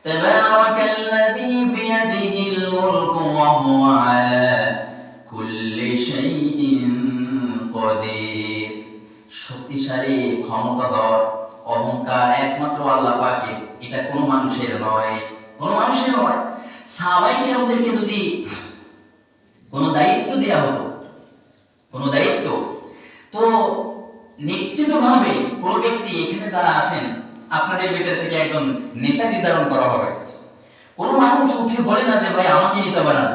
তাবারাকাল্লাযী বিয়াদিহিল মুলকু ওয়া হুয়া আলা কুল্লি শাইইন কাদির। শক্তিশালী, ক্ষমতাধর, অহংকার একমাত্র আল্লাহ পাকের, এটা কোনো মানুষের নয়, কোনো মানুষের নয়। সাহাবায়ে কিরামদেরকে যদি কোনো দায়িত্ব দেয়া হতো, কোনো দায়িত্ব, তো নিশ্চিতভাবে কোনো ব্যক্তি, এখানে যারা আছেন আপনাদের ভিতর থেকে একজন নেতা নির্ধারণ করা হবে। কোনো মানুষ উঠে বলে না যে ভাই আমাকে নেতা বানান।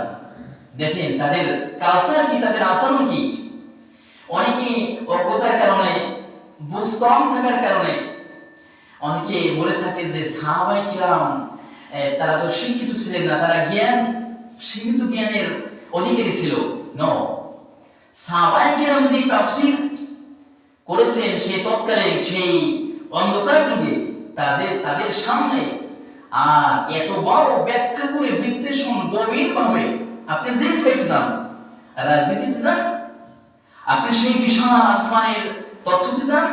দেখেন তাদের কালচার কি, তাদের আচরণ কি। অনেকে অজ্ঞতার কারণে, বুঝ কম থাকার কারণে অনেকে বলে থাকে যে সাহাবায়ে কিরাম তারা তো শিক্ষিত ছিলেন না, তারা সীমিত জ্ঞানের অধিকারী ছিল। নো, সাহাবায়ে কিরাম যে তাফসীর করেছেন সেই তৎকালে, সেই অন্ধকার যুগে তাদের সামনে আর এত বড় ব্যাখ্যা করে বিশ্লেষণ গভীরভাবে, আপনি যে সাইটে যান, রাজনীতিতে যান, আপনি সেই বিশাল আসমানের তথ্যতে যান,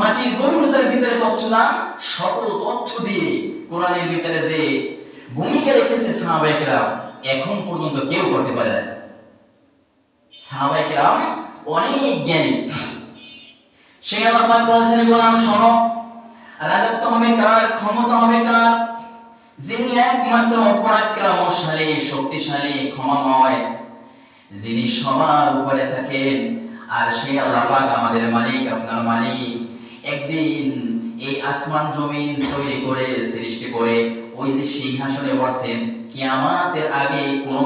মাটির গভীরতার ভিতরে তথ্য যান, সকল তথ্য দিয়ে কোরআনের ভিতরে যে ভূমিকা রেখেছে সাহাবায়ে কিরাম, এখন পর্যন্ত কেউ করতে পারে না। সাহাবায়ে কিরাম অনেক জ্ঞানী। সেই আল্লাহ পাক বলেছেন, গোলাম শোনো, রাজত্ব হবে কার, ক্ষমতা হবে কার? যিনি একমাত্র পরাক্রমশালী, শক্তিশালী, ক্ষমাময়, যিনি সবার উপরে থাকেন। আর সেই আল্লাহ পাক আমাদের মালিক, আপনার মালিক, একদিন এই আসমান জমিন তৈরি করে, সৃষ্টি করে ওই যে সিংহাসনে বসেন, কিয়ামতের আগে কোনো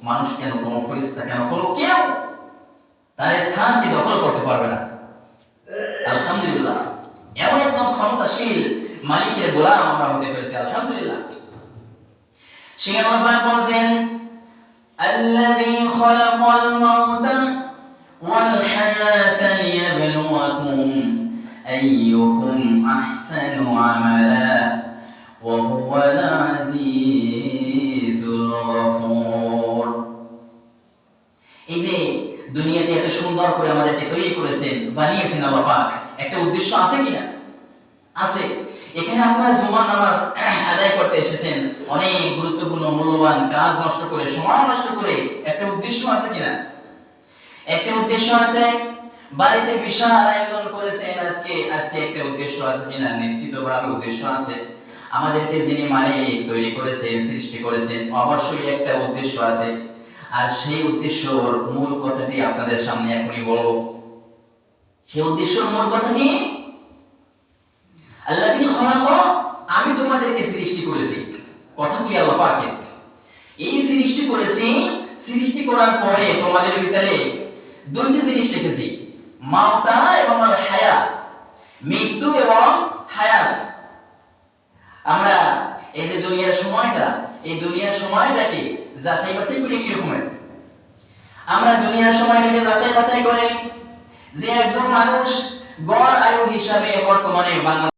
মানুষ কেন, কোনো ফেরেশতা কেন, কোনো কেউ তার স্থানকে দখল করতে পারবে না। আলহামদুলিল্লাহ, এমন একজন ক্ষমতাশীল মালিকের গোলাম আমরা হতে পেরেছি, আলহামদুলিল্লাহ। সেই আল্লাহ পাক বলেন, আল্লাযী খালাকাল মাউতা ওয়াল হায়াতা লিয়াবলুয়াকুম আইয়ুকুম আহসানু আমালা ওয়া হুয়াল আজিজুল গফুর। এই যে দুনিয়াতে এত সুন্দর করে আমাদেরকে তৈরি করেছেন, বানিয়েছেন আল্লাহ পাক, একটা উদ্দেশ্য আছে কিনা? আছে। এখানে আপনারা জুমার নামাজ আদায় করতে এসেছেন, অনেক গুরুত্বপূর্ণ মূল্যবান কাজ নষ্ট করে, সময় নষ্ট করে, একটা উদ্দেশ্য আছে কিনা? একটা উদ্দেশ্য আছে। বাড়িতে বিশাল আয়োজন করেছেন, আজকে একটা উদ্দেশ্য আছে কিনা? নিশ্চিতভাবে উদ্দেশ্য আছে। আমাদেরকে যিনি মালিক, তৈরি করেছেন, সৃষ্টি করেছেন, অবশ্যই একটা উদ্দেশ্য আছে। আর সেই উদ্দেশ্যর মূল কথাটি আপনাদের সামনে এখনই বলবো। সেই উদ্দেশ্যর মূল কথা কি? আল্লাযী খালাকা, আমি তোমাদেরকে সৃষ্টি করেছি। কথাগুলি আল্লাহ পাকের। এই সৃষ্টি করেছি, সৃষ্টি করার পরে তোমাদের ভিতরে দুটি জিনিস রেখেছি, মাউতা এবং আল হায়াত, মৃত্যু এবং হায়াত। আমরা এই যে দুনিয়ার সময়টা, এই দুনিয়ার সময়টাকে যাচাই বাছাই করে কিরকমের, আমরা দুনিয়ার সময়টাকে যাচাই বাছাই করে যে একজন মানুষ গড় আয়ু হিসাবে বর্তমানে বাংলাদেশ